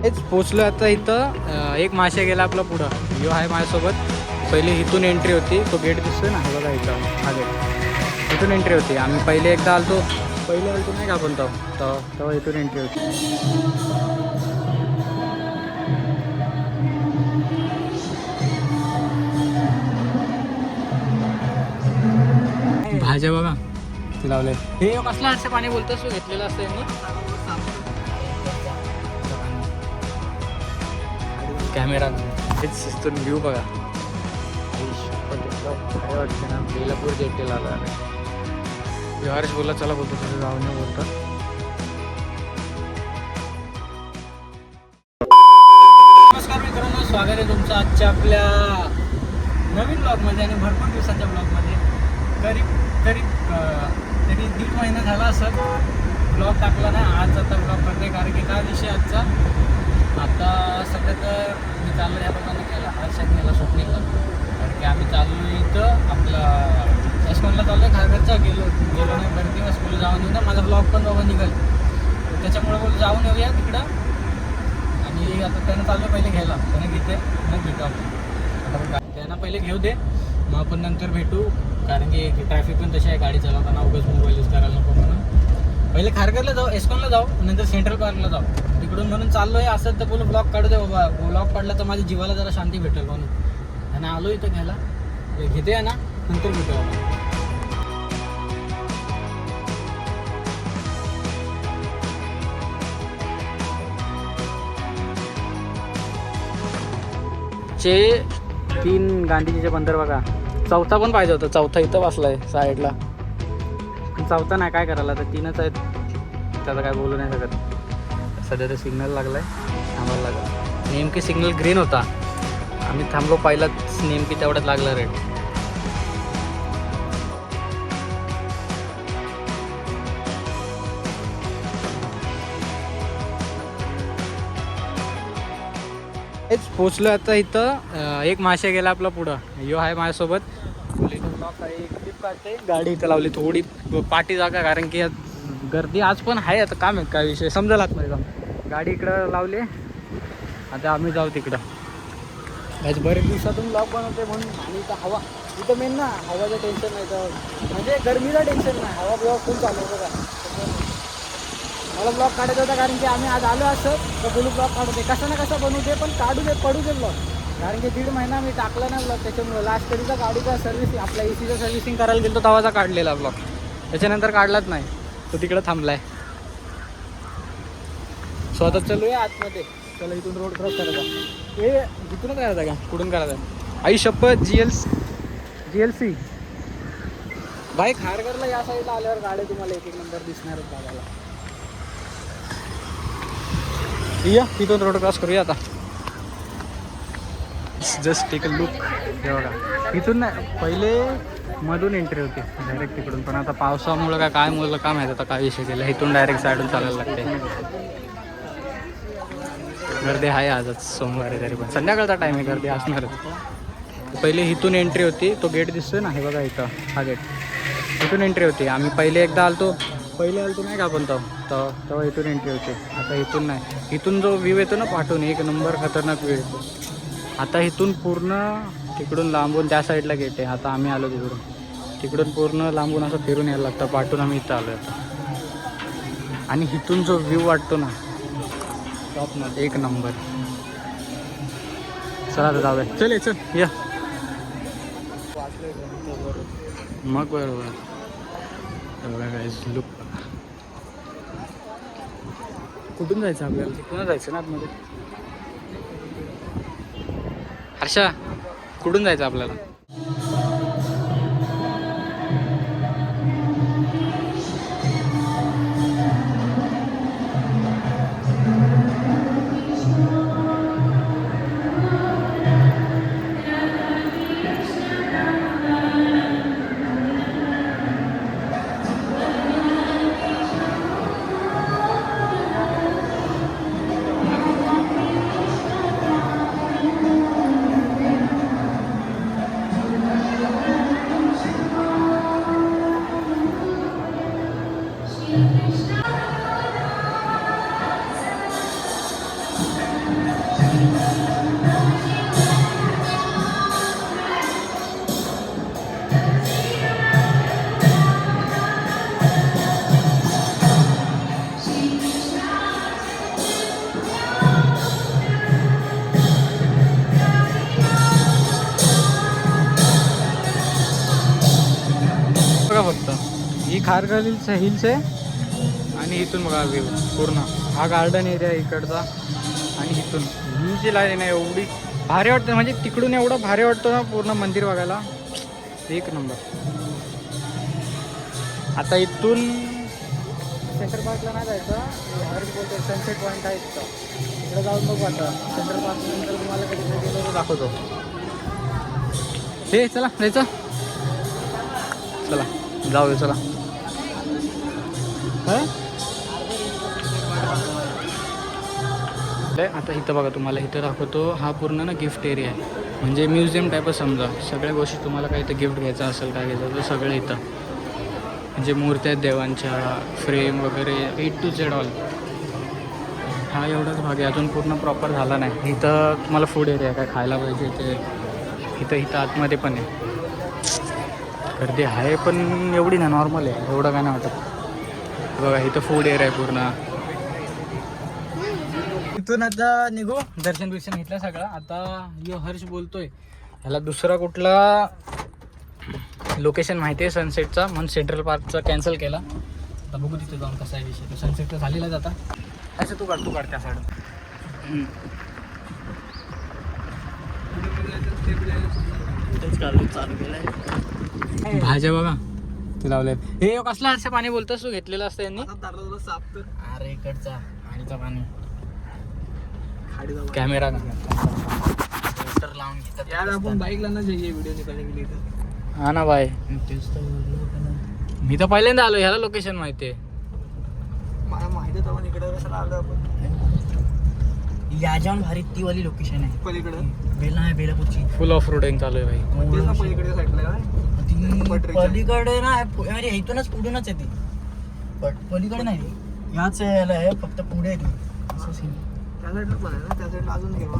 हेच पोचलो आता इथं. एक मासे गेला आपला पुढं. यो आहे माझ्यासोबत. पहिली इथून एंट्री होती. तो गेट दिसतोय ना, बघा इथं हा गेट. इथून एंट्री होती. आम्ही पहिले एकदा आलतो नाही का आपण तेव्हा इथून एंट्री होती. भाज्या बघा ते लावले. हे कसलं असं पाणी बोलतोस तू? घेतलेलं असतं यांनी कॅमेरा. हेच इथून व्ह्यू बघा. काय वाटतं ना, बेलापूर जेटीला आला. हर्ष बोला चला बोलतो तुझं जाऊ नाही बोलतं. नमस्कार मित्रांनो, स्वागत आहे तुमचं आजच्या आपल्या नवीन ब्लॉगमध्ये आणि भरपूर दिवसाच्या ब्लॉगमध्ये. तरी 1.5 महिना झाला असं ब्लॉग टाकला ना. आज आता ब्लॉग करते कारण की काय विषय आजचा. आता सध्या तर मी चाललो या लोकांना केला हर्षात नेला स्वप्नीला. कारण की आम्ही चाललो इथं आपला एस्कॉनला चाललो आहे. खारघरचा गेलो नाही बरेच दिवस. बोलू जाऊन येऊ ना, माझा ब्लॉग पण बाबा निघाल तर त्याच्यामुळे बोलू जाऊन येऊया तिकडं. आणि आता त्यांना चाललं पहिले घ्यायला, त्याने घेते मग भेटू आपण. त्यांना पहिले घेऊ दे, मग आपण नंतर भेटू. कारण की ट्रॅफिक पण तशी आहे गाडी चालवताना, उगाच मोबाईल यूज करायला नको म्हणून. पहिले खारघरला जाऊ, एस्कॉनला जाऊ, नंतर सेंट्रल पार्कला जाऊ तिकडून. म्हणून चाललो आहे असं तर बोलू ब्लॉग काढू दे बाबा. ब्लॉग काढला तर माझ्या जीवाला जरा शांती भेटेल म्हणून. आणि आलो इथं घ्यायला, घेते ना, नंतर भेटू आपण. चे 3 गांधीजीचे बंदर बघा. चौथा पण पाहिजे होता. चौथा इथं बसलाय साईडला. चौथा नाही, काय करायला तर 3च आहेत. त्याचं काय बोलू नाही शकत. सध्या तर सिग्नल लागलाय, थांबायला लागला. नेमकी सिग्नल ग्रीन होता, आम्ही थांबलो पहिलाच, नेमकी तेवढ्यात लागला रेड. हेच पोचलो आता इथं. एक मासे गेला आपला पुढं. यो आहे माझ्यासोबत. क्लिप काढते. गाडी इथं लावली थोडी पाठी जागा, कारण की गर्दी आज पण आहे. आता काम आहे काय विषय समजेल आतमध्ये जाऊन. गाडी इकडं लावली, आता आम्ही जाऊ तिकडं. आज बरेच दिवसातून ब्लॉग बनवते म्हणून. आणि इथं हवा, इथं मेन ना हवाचं टेन्शन नाही तर म्हणजे गरमीचं टेन्शन नाही. हवा ब्लॉग फुल चालू होतं का. मला ब्लॉग काढायचा होता कारण की आम्ही आज आलो असं तर बोलू ब्लॉग काढू दे, कसं ना कसं बनवू दे, पण काढू दे, पडू दे ब्लॉग. कारण की 1.5 महिना मी टाकला नाही ब्लॉग. त्याच्यामुळे लास्ट कधीचा गाडीचा सर्व्हिसिंग, आपल्या एसीचं सर्व्हिसिंग करायला गेलो तवाचा काढलेला ब्लॉग. त्याच्यानंतर काढलाच नाही, तो तिकडं थांबलाय. स्वतः चालूया आतमध्ये. चला इथून रोड क्रॉस करायचा. हे इथूनच करायचा का, कुठून करायचा? आई शपथ. GLC bike. खारघरला या साईडला आल्यावर गाड्या तुम्हाला एक नंबर दिसणारच बघायला. या तिथून रोड क्रॉस करूया आता. Just take a look. हे बघा, इथून नाही, पहिले मधून एंट्री होती डायरेक्ट तिकडून. पण आता पावसामुळं काय मुलं काय माहिती आता काय विषय केला. इथून डायरेक्ट साईडून चालायला लागते. गर्दी आहे आजच सोमवारी, तरी पण संध्याकाळचा टाईम आहे, गर्दी असणारच. पहिले इथून एंट्री होती. तो गेट दिसतोय ना, हे बघा इथं हा गेट. इथून एंट्री होती. आम्ही पहिले एकदा आलतो नाही का आपण तेव्हा इथून एंट्री होते. आता इथून नाही. इथून जो व्ह्यू येतो ना पाठवून, एक नंबर खतरनाक व्ह्यू येतो. आता इथून पूर्ण तिकडून लांबून त्या साईडला गेट आहे. आता आम्ही आलो तिकडून पूर्ण लांबून असं फिरून यायला लागतं. पाठवून आम्ही इथं आलो आता. आणि इथून जो व्ह्यू वाटतो ना टॉपमध्ये, एक नंबर. चला आता जाऊया. चल या मग. बरोबर एवढा काय लुक. कुठून जायचं आपल्याला? तिकडून जायचं ना आतमध्ये. हर्षा, कुठून जायचं आपल्याला? खारघालीचा हिल्स आहे आणि इथून बघा व्ह्यू पूर्ण हा गार्डन एरिया इकडचा आणि इथून ही जी लाईन आहे एवढी भारी वाटतं म्हणजे तिकडून एवढं भारी वाटतं ना पूर्ण मंदिर बघायला एक नंबर. आता इथून सेंटर पार्कला नाही जायचं हर बोलतो सनसेट पॉईंट आहे इथं तिकडे जाऊन बघू आता सेंटर पार्क नंतर तुम्हाला कधी गेलो दाखवतो. हे चला जायचं चला जाऊया चला. आता इथं बघा तुम्हाला इथं दाखवतो हा पूर्ण ना गिफ्ट एरिया आहे म्हणजे म्युझियम टाईपच समजा सगळ्या गोष्टी तुम्हाला काही इथं गिफ्ट घ्यायचं असेल काय घ्यायचं तर सगळं इथं म्हणजे मूर्त्या आहेत देवांच्या फ्रेम वगैरे A to Z ऑल. हा एवढाच भाग आहे अजून पूर्ण प्रॉपर झाला नाही. इथं तुम्हाला फूड एरिया काय खायला पाहिजे ते इथं आतमध्ये पण आहे गर्दी आहे पण एवढी ना नॉर्मल आहे एवढं काय नाही वाटत. बघा इथं फूड एरिया आहे पूर्ण. इथून आता निघू दर्शन घेतलं सगळं. आता यो हर्ष बोलतोय ह्याला दुसरा कुठला लोकेशन माहिती आहे सनसेटचा म्हणून सेंट्रल पार्कचा कॅन्सल केला. आता बघू तिथे जाऊन कसा आहे विषय. तो सनसेटचा झालेला जाता असं तू काढ त्या साईड चालू केलंय. भाज्या बघा ते लावल्यात. हे कसला असं पाणी बोलतोस तू घेतलेलं असतं यांनी अरे इकडचा आणीचा पाणी कॅमेरा लावून घेतात यार आपण बाईकला ना जाईये व्हिडिओ निकालने के लिए. हा ना बाय मी तर पहिल्यांदा आलो ह्याला लोकेशन माहिती आहे मला माहिती आहे. तर इकडे कसं आलो आपण या जाऊन भारी ती वाली लोकेशन आहे पलीकडे बेलापूरची फुल ऑफ रोडिंग चालू आहे भाई. पलीकडे साईडला पलीकडे ना म्हणजे इथूनच पुढूनच आहे ती बट पलीकडे नाही याच याला आहे फक्त पुढे आहे ती असं सीन. त्या साईडला पण आहे ना त्या साईडला अजून घेऊन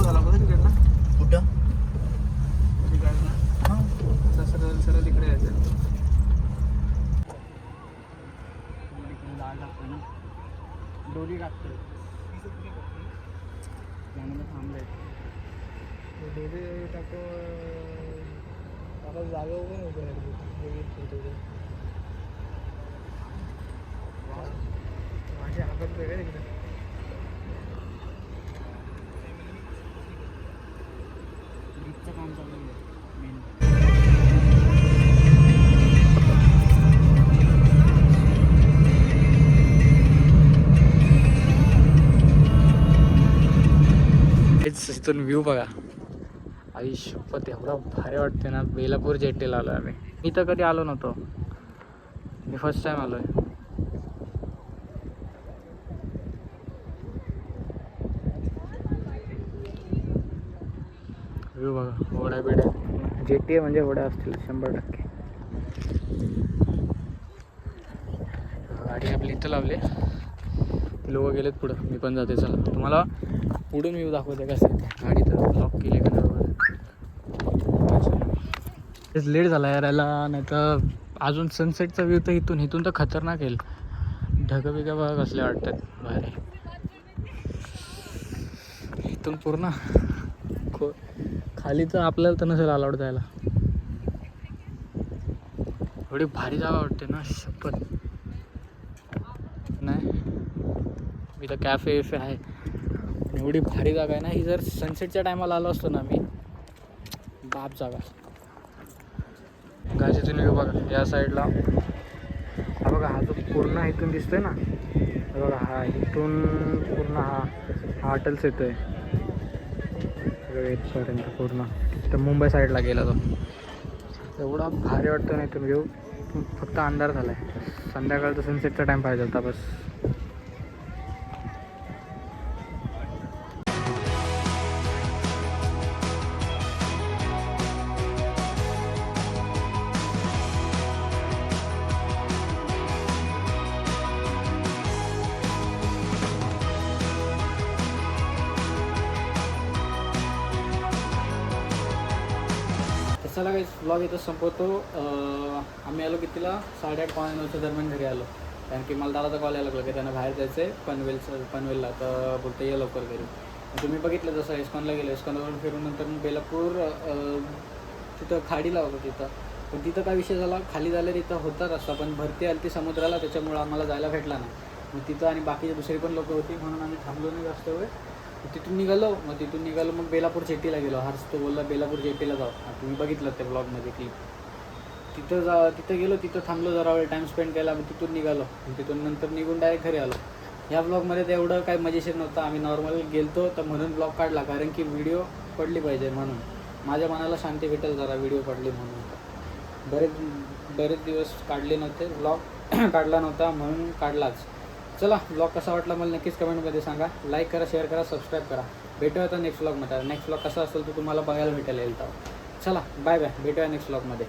झाला तिकडनं कुठं सरळ तिकडे यायचं डोली टाकतो थांबलंय डोली टाकतो आता जागा उभं उभं माझे हातात वेगळे तिकडे ब्रिजचं काम चालू आहे मेन. इथून व्ह्यू बघा आई शपथ एवढा भारी वाटते ना. बेलापूर जेटीला आलो आम्ही. मी तर कधी आलो नव्हतो मी फर्स्ट टाइम आलोय. व्ह्यू बघा होड्या बिड्या जेटी आहे म्हणजे होड्या असतील 100%. गाडी आपली इथं लावली लोक गेलेत पुढं मी पण जाते चला तुम्हाला पुढून व्ह्यू दाखवते कसं गाडी तर लॉक केली का लेट झाला यार याला नाही तर अजून सनसेटचा व्ह्यू तर इथून तर खतरनाक येईल. ढगं बिगं बघा कसले वाटतात बाहेर इथून पूर्ण खाली तर आपल्याला तर नसेल अलाउड जायला. एवढी भारी जागा वाटते ना शपथ. नाही इथं कॅफे वेफे आहे एवढी भारी जागा आहे ना ही. जर सनसेटच्या टायमाला आलो असतो ना मी बाप जागा. गाजीतून व्ह्यू बघा या साईडला हा बघा हा जो पूर्ण इथून दिसतोय ना बघा हा इथून पूर्ण हा हॉटेल्स येतोय इथपर्यंत पूर्ण तर मुंबई साईडला गेला तो. एवढा भारी वाटतो ना इथून व्ह्यू. फक्त अंधार झाला आहे संध्याकाळचा सनसेटचा टाईम पाहिजे होता बस. चला काही व्लॉग इथं संपवतो. आम्ही आलो कितीला 8:30-9:30 दरम्यान घरी आलो कारण की मला दादाचा कॉल यायला लागला की त्यांना बाहेर जायचं आहे पनवेलला तर बोलतं ये लवकर घरी. तुम्ही बघितलं जसं इस्कॉनला गेलो इस्कॉनवरून फिरून नंतर बेलापूर तिथं खाडीला होतं तिथं पण तिथं काय विषय झाला, खाली झालं तिथं होता रस्ता, पण भरती आली ती समुद्राला, त्याच्यामुळं आम्हाला जायला भेटला नाही. मग तिथं आणि बाकीचे दुसरी पण लोकं होती म्हणून आम्ही थांबलो नाही जास्त वेळ. तिथून निघालो मग बेलापूर जेटीला गेलो. हर्ष तो बोलला बेलापूर जेटीला जाऊ. तुम्ही बघितलं त्या ब्लॉगमध्ये क्लिप. तिथं गेलो, तिथं थांबलो जरा वेळ, टाईम स्पेंड केला. मग तिथून निघालो. तिथून नंतर निघून डायरेक्ट घरी आलो. ह्या ब्लॉगमध्ये तेवढं काही मजेशीर नव्हतं. आम्ही नॉर्मल गेलतो तर म्हणून ब्लॉग काढला, कारण की व्हिडिओ पडली पाहिजे म्हणून. माझ्या मनाला शांती भेटेल जरा व्हिडिओ पडली म्हणून. बरेच दिवस काढले नव्हते ब्लॉग काढला नव्हता म्हणून काढलाच. चला, ब्लॉग कसा वाटला मला नक्कीच कमेंटमध्ये सांगा. लाईक करा, शेअर करा, सबस्क्राईब करा. भेटूया आता नेक्स्ट ब्लॉगमध्ये. नेक्स्ट ब्लॉग कसा असेल तो तुम्हाला बघायला भेटायला येईल. तर चला, बाय बाय, भेटूया नेक्स्ट ब्लॉगमध्ये.